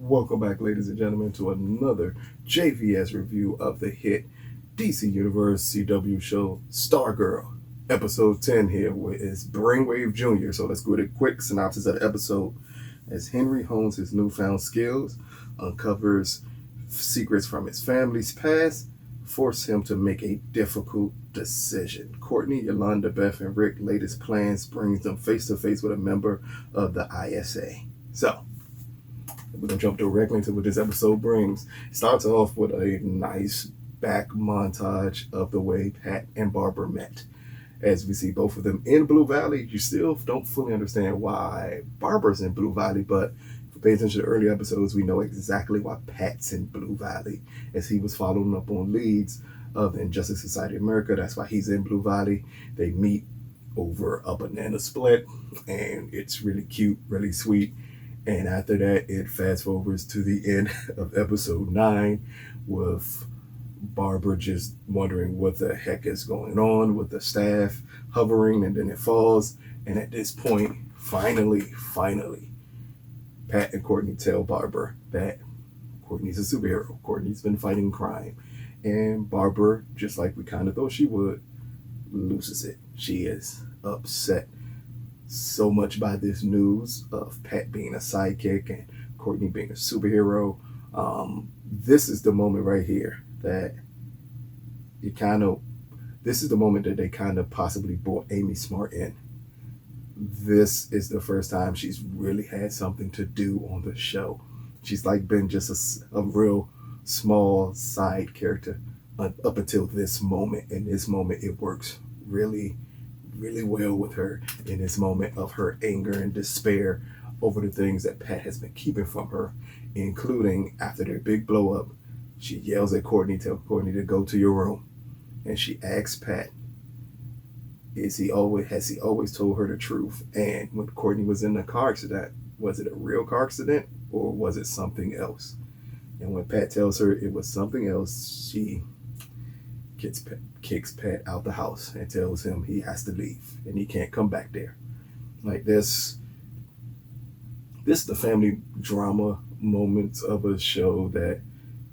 Welcome back, ladies and gentlemen, to another JVS review of the hit DC Universe CW show Stargirl. Episode 10 here is Brainwave Jr. So let's go with a quick synopsis of the episode. As Henry hones his newfound skills, uncovers secrets from his family's past, force him to make a difficult decision. Courtney, Yolanda, Beth, and Rick latest plans brings them face to face with a member of the ISA. So, we're going to jump directly into what this episode brings. It starts off with a nice back montage of the way Pat and Barbara met. As we see both of them in Blue Valley, you still don't fully understand why Barbara's in Blue Valley, but if you pay attention to early episodes, we know exactly why Pat's in Blue Valley, as he was following up on leads of the Injustice Society of America. That's why he's in Blue Valley. They meet over a banana split, and it's really cute, really sweet. And after that, it fast forwards to the end of episode 9 with Barbara just wondering what the heck is going on with the staff hovering, and then it falls. And at this point, finally, Pat and Courtney tell Barbara that Courtney's a superhero. Courtney's been fighting crime. And Barbara, just like we kind of thought she would, loses it. She is upset so much by this news of Pat being a sidekick and Courtney being a superhero. This is the moment right here that this is the moment that they kind of possibly brought Amy Smart in. This is the first time she's really had something to do on the show. She's like been just a real small side character up until this moment. In this moment, it works really well with her in this moment of her anger and despair over the things that Pat has been keeping from her, including after their big blow up. She yells at Courtney, tell Courtney to go to your room. And she asks Pat, has he always told her the truth? And when Courtney was in the car accident, was it a real car accident or was it something else? And when Pat tells her it was something else, she kicks Pat out the house and tells him he has to leave and he can't come back there. Like this is the family drama moments of a show that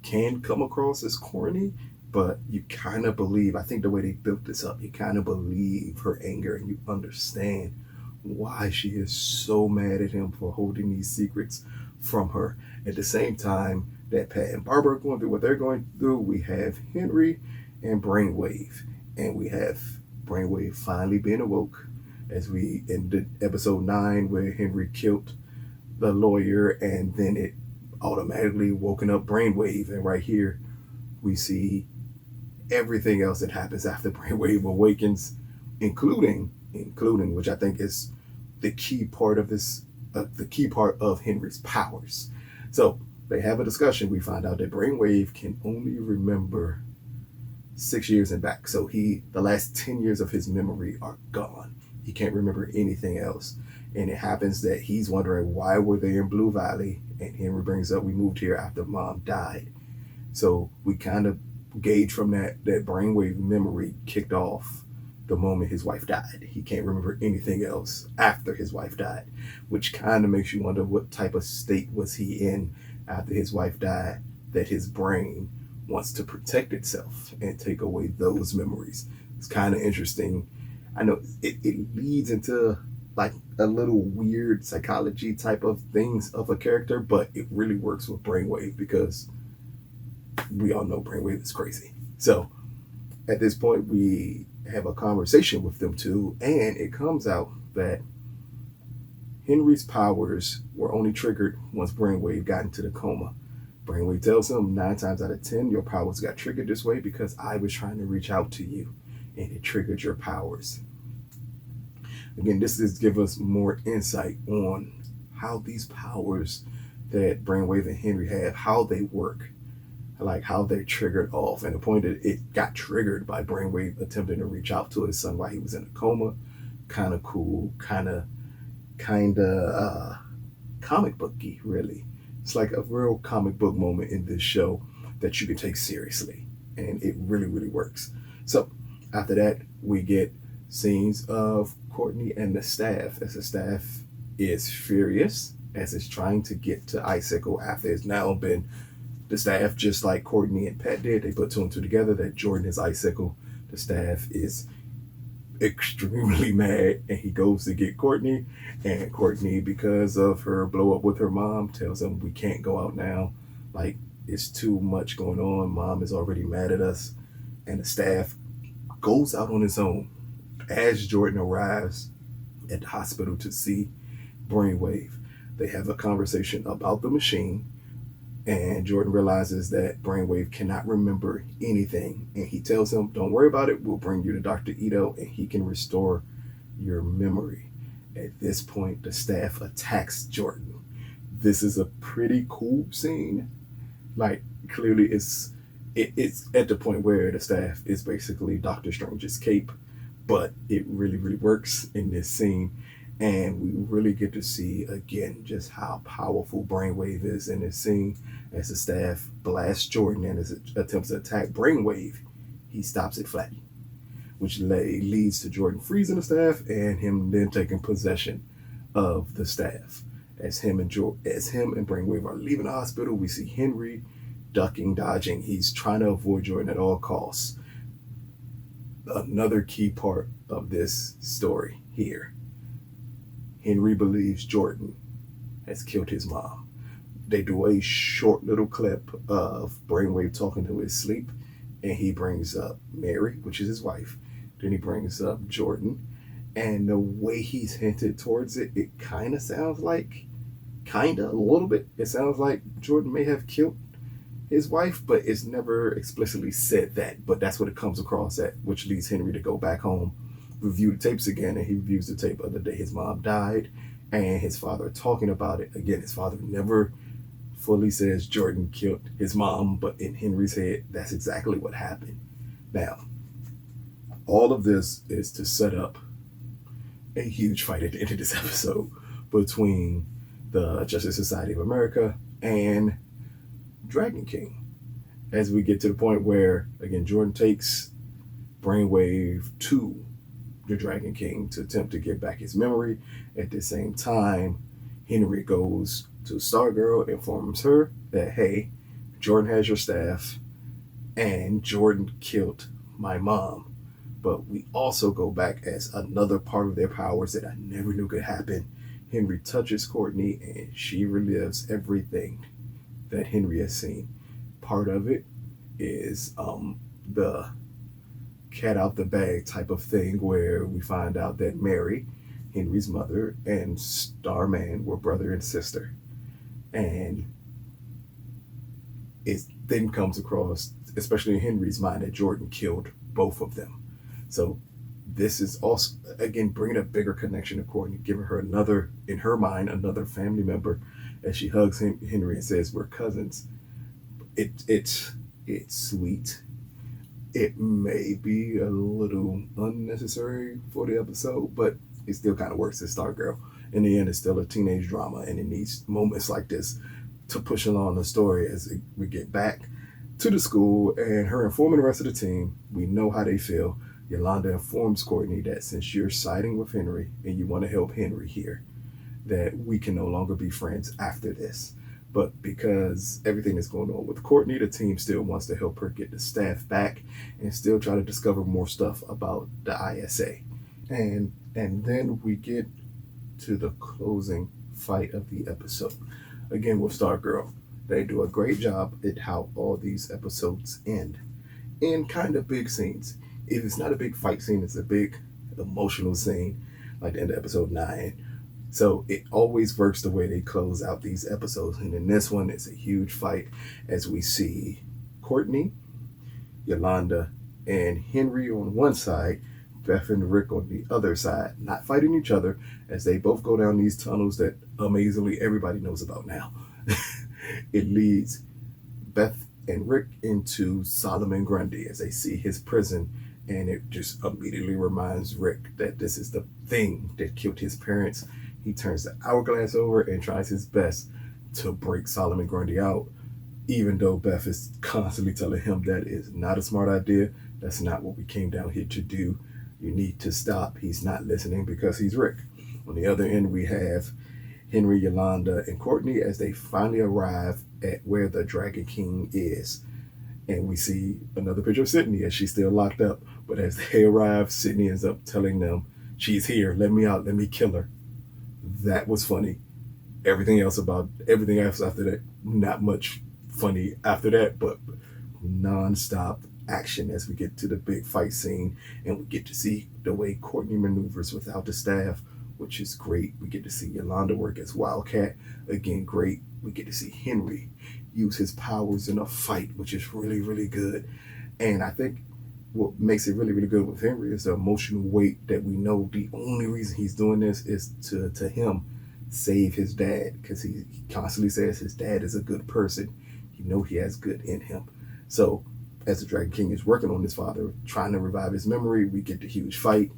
can come across as corny, but you kind of believe, I think the way they built this up, you kind of believe her anger and you understand why she is so mad at him for holding these secrets from her. At the same time that Pat and Barbara are going through what they're going through, we have Henry and Brainwave, and we have Brainwave finally being awoke, as we ended episode 9 where Henry killed the lawyer, and then it automatically woken up Brainwave. And right here we see everything else that happens after Brainwave awakens, including which I think is the key part of this, the key part of Henry's powers. So they have a discussion. We find out that Brainwave can only remember 6 years and back. So the last 10 years of his memory are gone. He can't remember anything else. And it happens that he's wondering why were they in Blue Valley? And Henry brings up, we moved here after Mom died. So we kind of gauge from that Brainwave memory kicked off the moment his wife died. He can't remember anything else after his wife died, which kind of makes you wonder what type of state was he in after his wife died, that his brain wants to protect itself and take away those memories. It's kind of interesting. I know it leads into like a little weird psychology type of things of a character, but it really works with Brainwave because we all know Brainwave is crazy. So at this point, we have a conversation with them two, and it comes out that Henry's powers were only triggered once Brainwave got into the coma. Brainwave tells him 9 times out of 10, your powers got triggered this way because I was trying to reach out to you and it triggered your powers. Again, this is give us more insight on how these powers that Brainwave and Henry have, how they work, like how they're triggered off. And the point that it got triggered by Brainwave attempting to reach out to his son while he was in a coma, kind of cool, kind of comic booky, really. It's like a real comic book moment in this show that you can take seriously, and it really works. So after that, we get scenes of Courtney and the staff, as the staff is furious as it's trying to get to Icicle after it's now been the staff, just like Courtney and Pat did. They put two and two together that Jordan is Icicle. The staff is extremely mad, and he goes to get Courtney, and Courtney, because of her blow up with her mom, tells him we can't go out now. Like, it's too much going on. Mom is already mad at us. And the staff goes out on its own as Jordan arrives at the hospital to see Brainwave. They have a conversation about the machine, and Jordan realizes that Brainwave cannot remember anything. And he tells him, don't worry about it. We'll bring you to Dr. Ito, and he can restore your memory. At this point, the staff attacks Jordan. This is a pretty cool scene. Like, clearly it's at the point where the staff is basically Doctor Strange's cape, but it really, really works in this scene. And we really get to see, again, just how powerful Brainwave is in this scene. As the staff blasts Jordan and attempts to attack Brainwave, he stops it flat, which leads to Jordan freezing the staff and him then taking possession of the staff. As him and Brainwave are leaving the hospital, we see Henry ducking, dodging. He's trying to avoid Jordan at all costs. Another key part of this story here. Henry believes Jordan has killed his mom. They do a short little clip of Brainwave talking to his sleep, and he brings up Mary, which is his wife. Then he brings up Jordan, and the way he's hinted towards it, it kind of sounds like, a little bit, it sounds like Jordan may have killed his wife, but it's never explicitly said that. But that's what it comes across at, which leads Henry to go back home, review the tapes again, and he reviews the tape of the day his mom died and his father talking about it. Again, his father never fully says Jordan killed his mom, but in Henry's head, that's exactly what happened. Now, all of this is to set up a huge fight at the end of this episode between the Justice Society of America and Dragon King. As we get to the point where, again, Jordan takes Brainwave to the Dragon King to attempt to get back his memory. At the same time, Henry goes to Stargirl, informs her that, hey, Jordan has your staff, and Jordan killed my mom. But we also go back as another part of their powers that I never knew could happen. Henry touches Courtney, and she relives everything that Henry has seen. Part of it is the cat out the bag type of thing, where we find out that Mary, Henry's mother, and Starman were brother and sister. And it then comes across, especially in Henry's mind, that Jordan killed both of them. So this is also, again, bringing a bigger connection to Courtney, giving her another, in her mind, another family member, as she hugs Henry and says, we're cousins. It's sweet. It may be a little unnecessary for the episode, but it still kind of works as Stargirl. In the end, it's still a teenage drama, and it needs moments like this to push along the story as we get back to the school and her informing the rest of the team. We know how they feel. Yolanda informs Courtney that since you're siding with Henry and you want to help Henry here, that we can no longer be friends after this. But because everything is going on with Courtney, the team still wants to help her get the staff back and still try to discover more stuff about the ISA. And then we get to the closing fight of the episode. Again, with Stargirl, they do a great job at how all these episodes end in kind of big scenes. If it's not a big fight scene, it's a big emotional scene, like the end of episode 9. So it always works the way they close out these episodes. And in this one, it's a huge fight as we see Courtney, Yolanda, and Henry on one side, Beth and Rick on the other side, not fighting each other, as they both go down these tunnels that amazingly everybody knows about now. It leads Beth and Rick into Solomon Grundy as they see his prison, and it just immediately reminds Rick that this is the thing that killed his parents. He turns the hourglass over and tries his best to break Solomon Grundy out, even though Beth is constantly telling him that is not a smart idea. That's not what we came down here to do. You need to stop. He's not listening because he's Rick. On the other end, we have Henry, Yolanda, and Courtney as they finally arrive at where the Dragon King is. And we see another picture of Sydney as she's still locked up. But as they arrive, Sydney ends up telling them, she's here, let me out, let me kill her. That was funny. Everything else after that, not much funny after that, but non-stop action as we get to the big fight scene, and we get to see the way Courtney maneuvers without the staff, which is great. We get to see Yolanda work as Wildcat, again, great. We get to see Henry use his powers in a fight, which is really, really good. And I think what makes it really, really good with Henry is the emotional weight that we know the only reason he's doing this is to him save his dad, because he constantly says his dad is a good person. You know he has good in him. So as the Dragon King is working on his father, trying to revive his memory, we get the huge fight.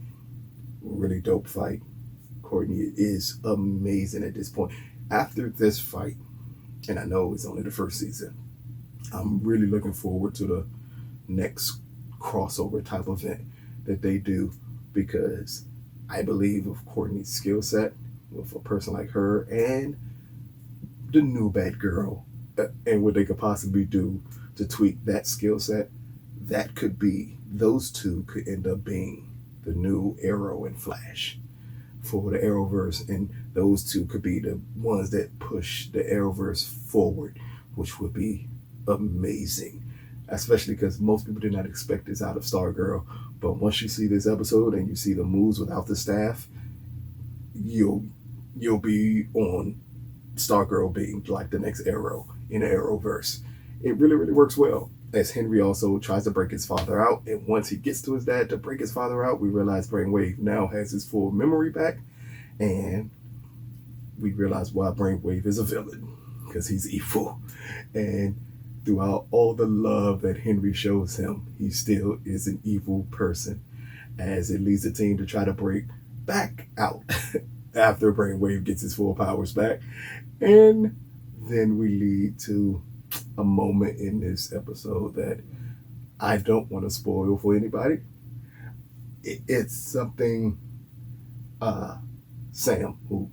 Really dope fight. Courtney is amazing at this point. After this fight, and I know it's only the first season, I'm really looking forward to the next crossover type event that they do, because I believe with Courtney's skill set, with a person like her and the new bad girl, and what they could possibly do to tweak that skill set, that could be, those two could end up being the new Arrow and Flash for the Arrowverse, and those two could be the ones that push the Arrowverse forward, which would be amazing, especially because most people did not expect this out of Stargirl. But once you see this episode and you see the moves without the staff, you'll be on Stargirl being like the next Arrow in the Arrowverse. It really, really works well. As Henry also tries to break his father out, and once he gets to his dad to break his father out, we realize Brainwave now has his full memory back, and we realize why Brainwave is a villain, because he's evil. And throughout all the love that Henry shows him, he still is an evil person, as it leads the team to try to break back out after Brainwave gets his full powers back. And then we lead to a moment in this episode that I don't want to spoil for anybody. It's something Sam, who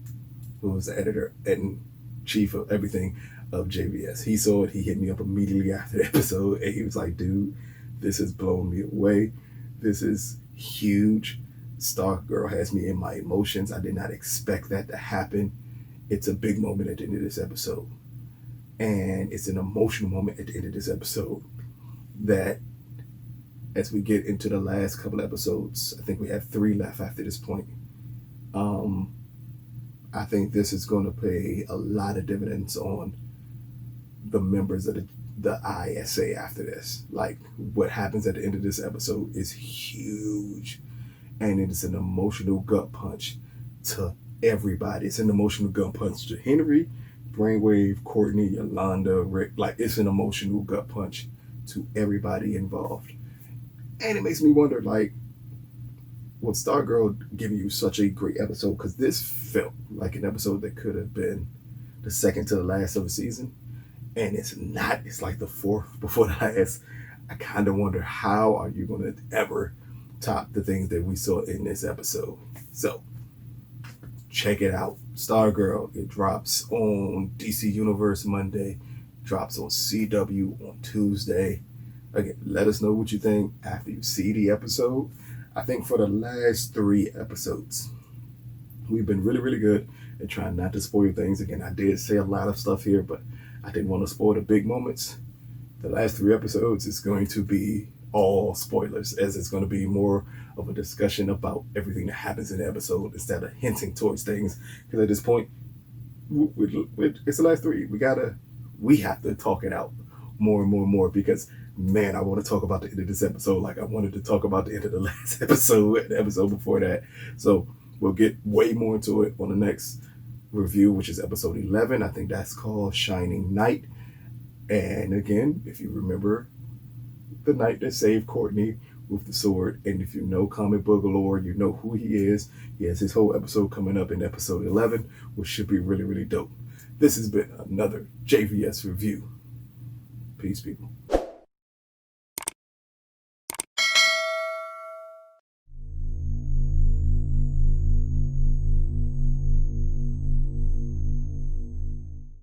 was the editor and chief of everything of JVS, he saw it. He hit me up immediately after the episode, and he was like, dude, this has blown me away. This is huge. Stargirl has me in my emotions. I did not expect that to happen. It's a big moment at the end of this episode. And it's an emotional moment at the end of this episode that, as we get into the last couple episodes, I think we have 3 left after this point. I think this is going to pay a lot of dividends on the members of the ISA after this. Like, what happens at the end of this episode is huge. And it is an emotional gut punch to everybody. It's an emotional gut punch to Henry, Brainwave, Courtney, Yolanda, Rick. Like, it's an emotional gut punch to everybody involved. And it makes me wonder, like, with Stargirl giving you such a great episode, because this felt like an episode that could have been the second to the last of the season, and it's not. It's like the 4th before the last. I kind of wonder, how are you going to ever top the things that we saw in this episode? So check it out. Stargirl, it drops on DC Universe Monday, drops on CW on Tuesday. Again, let us know what you think after you see the episode. I think for the last 3 episodes, we've been really, really good at trying not to spoil things. Again, I did say a lot of stuff here, but I didn't want to spoil the big moments. The last 3 episodes is going to be all spoilers, as it's going to be more of a discussion about everything that happens in the episode instead of hinting towards things. Because at this point, it's the last 3. We have to talk it out more and more and more, because man, I want to talk about the end of this episode like I wanted to talk about the end of the last episode and the episode before that. So we'll get way more into it on the next review, which is episode 11. I think that's called Shining Knight. And again, if you remember the knight that saved Courtney with the sword, and if you know comic book lore, you know who he is. He has his whole episode coming up in episode 11, which should be really, really dope. This has been another JVS review. Peace, people.